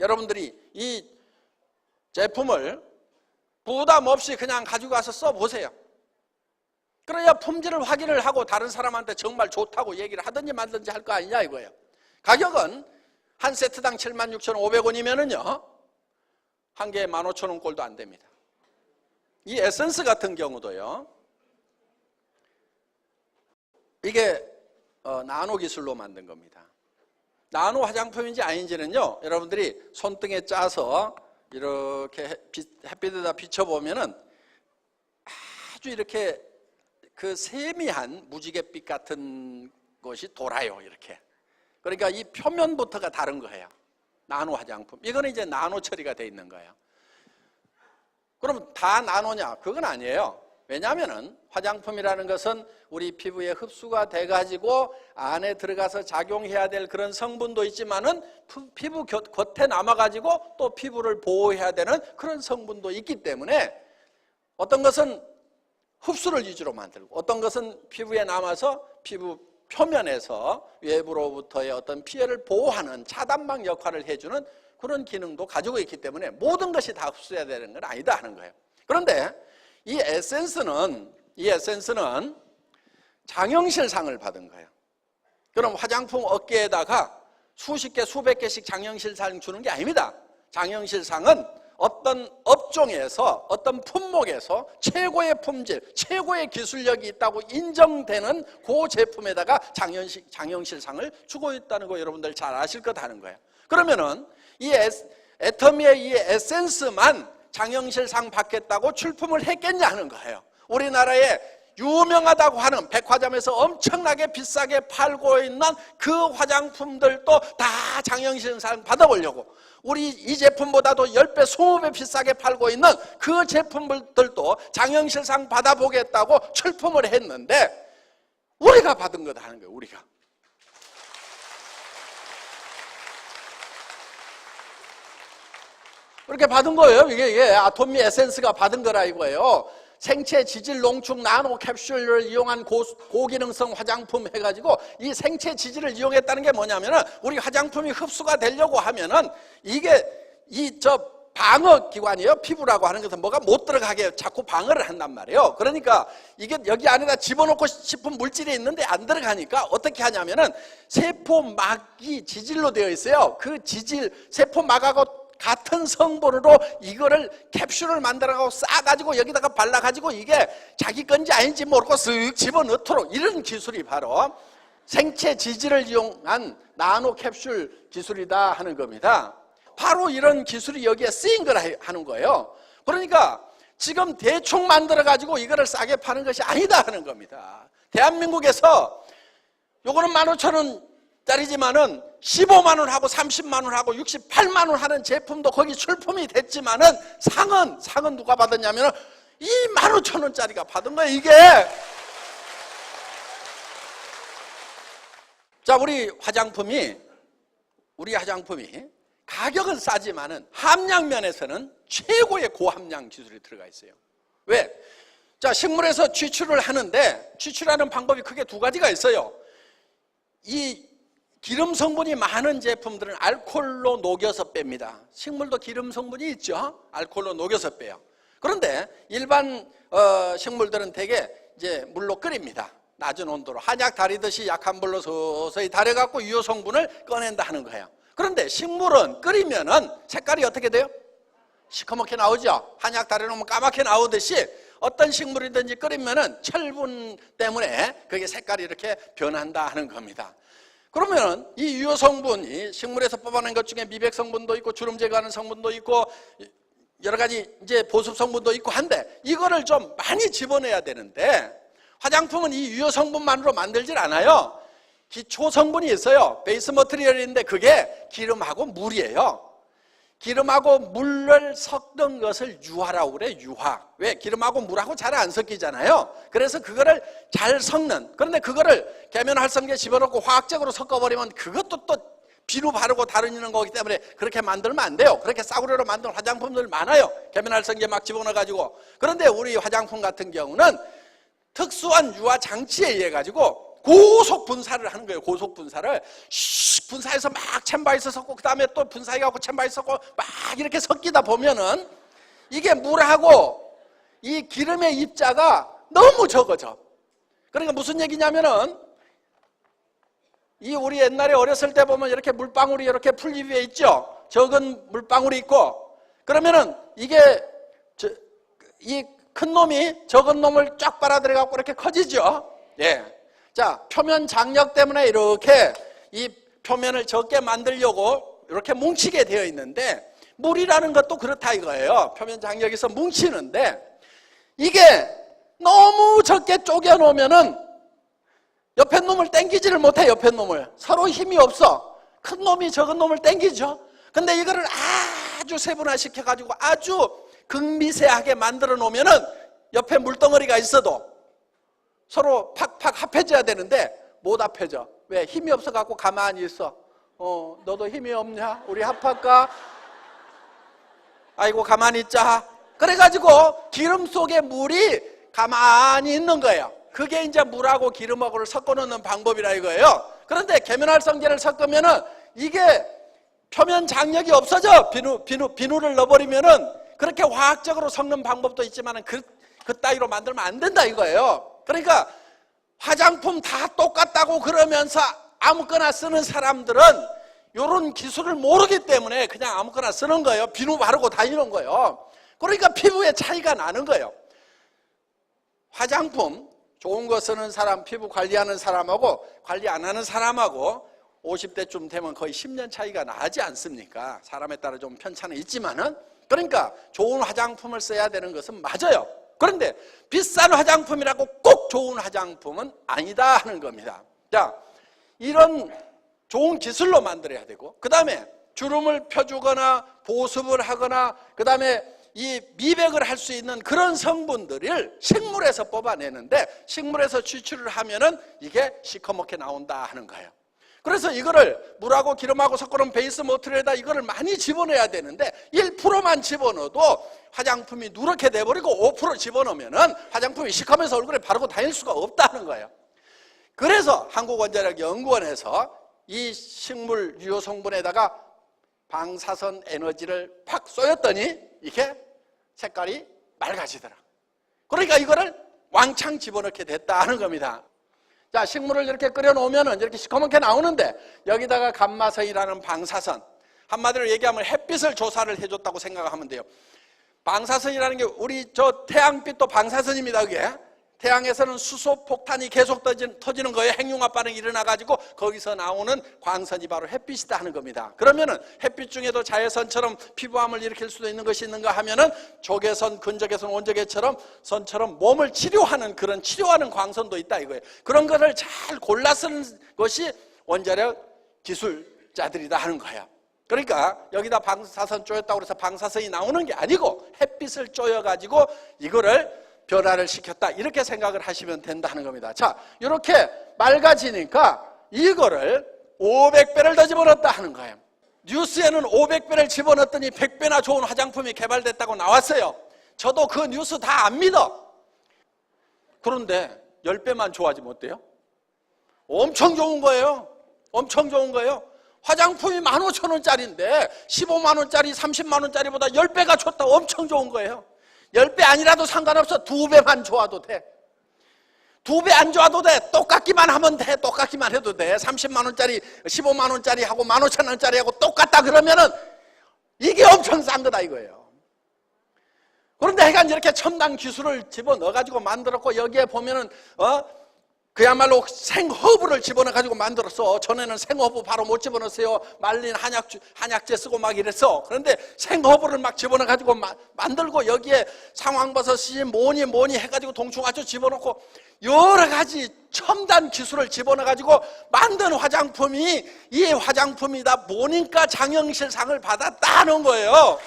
여러분들이 이 제품을 부담 없이 그냥 가지고 가서 써보세요. 그래야 품질을 확인을 하고 다른 사람한테 정말 좋다고 얘기를 하든지 말든지 할 거 아니냐 이거예요. 가격은 한 세트당 76,500원이면은요 한 개에 15,000원 꼴도 안 됩니다. 이 에센스 같은 경우도요, 이게 나노 기술로 만든 겁니다. 나노 화장품인지 아닌지는요, 여러분들이 손등에 짜서 이렇게 햇빛에다 비춰보면은 아주 이렇게 그 세미한 무지갯빛 같은 것이 돌아요, 이렇게. 그러니까 이 표면부터가 다른 거예요. 나노 화장품. 이거는 이제 나노 처리가 돼 있는 거예요. 그럼 다 나노냐? 그건 아니에요. 왜냐하면은 화장품이라는 것은 우리 피부에 흡수가 돼가지고 안에 들어가서 작용해야 될 그런 성분도 있지만은 피부 겉에 남아가지고 또 피부를 보호해야 되는 그런 성분도 있기 때문에 어떤 것은 흡수를 위주로 만들고 어떤 것은 피부에 남아서 피부 표면에서 외부로부터의 어떤 피해를 보호하는 차단막 역할을 해주는 그런 기능도 가지고 있기 때문에 모든 것이 다 흡수해야 되는 건 아니다 하는 거예요. 그런데 이 에센스는 장영실상을 받은 거예요. 그럼 화장품 업계에다가 수십 개, 수백 개씩 장영실상 주는 게 아닙니다. 장영실상은 어떤 업종에서 어떤 품목에서 최고의 품질, 최고의 기술력이 있다고 인정되는 그 제품에다가 장영실상을 주고 있다는 거 여러분들 잘 아실 것 하는 거예요. 그러면은 이 애터미의 이 에센스만 장영실상 받겠다고 출품을 했겠냐 하는 거예요. 우리나라에 유명하다고 하는 백화점에서 엄청나게 비싸게 팔고 있는 그 화장품들도 다 장영실상 받아보려고 우리 이 제품보다도 10배, 20배 비싸게 팔고 있는 그 제품들도 장영실상 받아보겠다고 출품을 했는데 우리가 받은 거다 하는 거예요. 우리가. 그렇게 받은 거예요. 이게 아토미 에센스가 받은 거라 이거예요. 생체 지질 농축 나노 캡슐을 이용한 고기능성 화장품 해가지고 이 생체 지질을 이용했다는 게 뭐냐면은 우리 화장품이 흡수가 되려고 하면은 이게 방어 기관이에요. 피부라고 하는 것은 뭐가 못 들어가게 자꾸 방어를 한단 말이에요. 그러니까 이게 여기 안에다 집어넣고 싶은 물질이 있는데 안 들어가니까 어떻게 하냐면은 세포막이 지질로 되어 있어요. 그 지질, 세포막하고 같은 성분으로 이거를 캡슐을 만들어가고 싸가지고 여기다가 발라가지고 이게 자기 건지 아닌지 모르고 쓱 집어넣도록 이런 기술이 바로 생체 지질을 이용한 나노 캡슐 기술이다 하는 겁니다. 바로 이런 기술이 여기에 쓰인 거라 하는 거예요. 그러니까 지금 대충 만들어가지고 이거를 싸게 파는 것이 아니다 하는 겁니다. 대한민국에서 요거는 15,000원짜리지만은 15만 원 하고 30만 원 하고 68만 원 하는 제품도 거기 출품이 됐지만은 상은 누가 받았냐면은 이 15,000원짜리가 받은 거예요, 이게. 자, 우리 화장품이 가격은 싸지만은 함량 면에서는 최고의 고함량 기술이 들어가 있어요. 왜? 자, 식물에서 추출을 하는데 추출하는 방법이 크게 두 가지가 있어요. 이 기름 성분이 많은 제품들은 알코올로 녹여서 뺍니다. 식물도 기름 성분이 있죠. 알코올로 녹여서 빼요. 그런데 일반 식물들은 대개 이제 물로 끓입니다. 낮은 온도로 한약 다리듯이 약한 불로 서서히 다려갖고 유효 성분을 꺼낸다 하는 거예요. 그런데 식물은 끓이면은 색깔이 어떻게 돼요? 시커멓게 나오죠. 한약 다려놓으면 까맣게 나오듯이 어떤 식물이든지 끓이면은 철분 때문에 그게 색깔이 이렇게 변한다 하는 겁니다. 그러면 이 유효 성분이 식물에서 뽑아낸 것 중에 미백 성분도 있고 주름 제거하는 성분도 있고 여러 가지 이제 보습 성분도 있고 한데 이거를 좀 많이 집어내야 되는데 화장품은 이 유효 성분만으로 만들질 않아요. 기초 성분이 있어요. 베이스 머티리얼인데 그게 기름하고 물이에요. 기름하고 물을 섞은 것을 유화라고 그래요. 유화. 왜? 기름하고 물하고 잘 안 섞이잖아요. 그래서 그거를 잘 섞는. 그런데 그거를 계면활성제 집어넣고 화학적으로 섞어버리면 그것도 또 비누 바르고 다루는 거기 때문에 그렇게 만들면 안 돼요. 그렇게 싸구려로 만든 화장품들 많아요. 계면활성제 막 집어넣어가지고. 그런데 우리 화장품 같은 경우는 특수한 유화 장치에 의해 가지고 고속 분사를 하는 거예요. 고속 분사를 분사해서 막 챔바에서 섞고 그 다음에 또 분사해갖고 챔바에 섞고 막 이렇게 섞이다 보면은 이게 물하고 이 기름의 입자가 너무 적어져. 그러니까 무슨 얘기냐면은 이 우리 옛날에 어렸을 때 보면 이렇게 물방울이 이렇게 풀잎 위에 있죠. 적은 물방울이 있고 그러면은 이게 이 큰 놈이 적은 놈을 쫙 빨아들여 갖고 이렇게 커지죠. 예. 자, 표면 장력 때문에 이렇게 이 표면을 적게 만들려고 이렇게 뭉치게 되어 있는데 물이라는 것도 그렇다 이거예요. 표면 장력에서 뭉치는데 이게 너무 적게 쪼개 놓으면은 옆에 놈을 당기지를 못해. 옆에 놈을 서로 힘이 없어. 큰 놈이 적은 놈을 당기죠. 근데 이거를 아주 세분화시켜 가지고 아주 극미세하게 만들어 놓으면은 옆에 물덩어리가 있어도 서로 팍팍 합해져야 되는데 못 합해져. 왜? 힘이 없어 갖고 가만히 있어. 너도 힘이 없냐? 우리 합할까? 아이고 가만히 있자. 그래가지고 기름 속에 물이 가만히 있는 거예요. 그게 이제 물하고 기름하고를 섞어 놓는 방법이라 이거예요. 그런데 계면활성제를 섞으면은 이게 표면 장력이 없어져. 비누를 넣어버리면은 그렇게 화학적으로 섞는 방법도 있지만은 그 따위로 만들면 안 된다 이거예요. 그러니까 화장품 다 똑같다고 그러면서 아무거나 쓰는 사람들은 이런 기술을 모르기 때문에 그냥 아무거나 쓰는 거예요. 비누 바르고 다니는 거예요. 그러니까 피부에 차이가 나는 거예요. 화장품 좋은 거 쓰는 사람, 피부 관리하는 사람하고 관리 안 하는 사람하고 50대쯤 되면 거의 10년 차이가 나지 않습니까? 사람에 따라 좀 편차는 있지만은 그러니까 좋은 화장품을 써야 되는 것은 맞아요. 그런데 비싼 화장품이라고 꼭 좋은 화장품은 아니다 하는 겁니다. 자, 이런 좋은 기술로 만들어야 되고 그 다음에 주름을 펴주거나 보습을 하거나 그 다음에 이 미백을 할 수 있는 그런 성분들을 식물에서 뽑아내는데 식물에서 추출을 하면은 이게 시커멓게 나온다 하는 거예요. 그래서 이거를 물하고 기름하고 섞어놓은 베이스 모틀에다 이거를 많이 집어넣어야 되는데 1%만 집어넣어도 화장품이 누렇게 돼버리고 5% 집어넣으면은 화장품이 시커면서 얼굴에 바르고 다닐 수가 없다는 거예요. 그래서 한국원자력연구원에서 이 식물 유효 성분에다가 방사선 에너지를 팍 쏘였더니 이게 색깔이 맑아지더라. 그러니까 이거를 왕창 집어넣게 됐다 하는 겁니다. 자, 식물을 이렇게 끓여놓으면 이렇게 시커멓게 나오는데 여기다가 감마선이라는 방사선, 한마디로 얘기하면 햇빛을 조사를 해줬다고 생각하면 돼요. 방사선이라는 게 우리 저 태양빛도 방사선입니다. 그게 태양에서는 수소 폭탄이 계속 터지는 거예요. 핵융합 반응이 일어나가지고 거기서 나오는 광선이 바로 햇빛이다 하는 겁니다. 그러면은 햇빛 중에도 자외선처럼 피부암을 일으킬 수도 있는 것이 있는가 하면은 적외선, 근적외선, 원적외처럼 선처럼 몸을 치료하는 그런 치료하는 광선도 있다 이거예요. 그런 거를 잘 골라 쓰는 것이 원자력 기술자들이다 하는 거예요. 그러니까 여기다 방사선 쪼였다고 해서 방사선이 나오는 게 아니고 햇빛을 쪼여가지고 이거를 변화를 시켰다 이렇게 생각을 하시면 된다는 겁니다. 자, 이렇게 맑아지니까 이거를 500배를 더 집어넣었다 하는 거예요. 뉴스에는 500배를 집어넣었더니 100배나 좋은 화장품이 개발됐다고 나왔어요. 저도 그 뉴스 다 안 믿어. 그런데 10배만 좋아지면 어때요? 엄청 좋은 거예요. 엄청 좋은 거예요. 화장품이 15,000원짜리인데 15만원짜리, 30만원짜리보다 10배가 좋다. 엄청 좋은 거예요. 10배 아니라도 상관없어. 2배만 좋아도 돼. 2배 안 좋아도 돼. 똑같기만 하면 돼. 똑같기만 해도 돼. 30만원짜리, 15만원짜리 하고 15,000원짜리 하고 똑같다 그러면은 이게 엄청 싼 거다 이거예요. 그런데 하여간 이렇게 첨단 기술을 집어넣어가지고 만들었고 여기에 보면은 그야말로 생허브를 집어넣어가지고 만들었어. 전에는 생허브 바로 못 집어넣었어요. 말린 한약재 쓰고 막 이랬어. 그런데 생허브를 막 집어넣어가지고 만들고 여기에 상황버섯이 뭐니 해가지고 동충하초 집어넣고 여러 가지 첨단 기술을 집어넣어가지고 만든 화장품이 이 화장품이다 보니까 장영실상을 받았다는 거예요.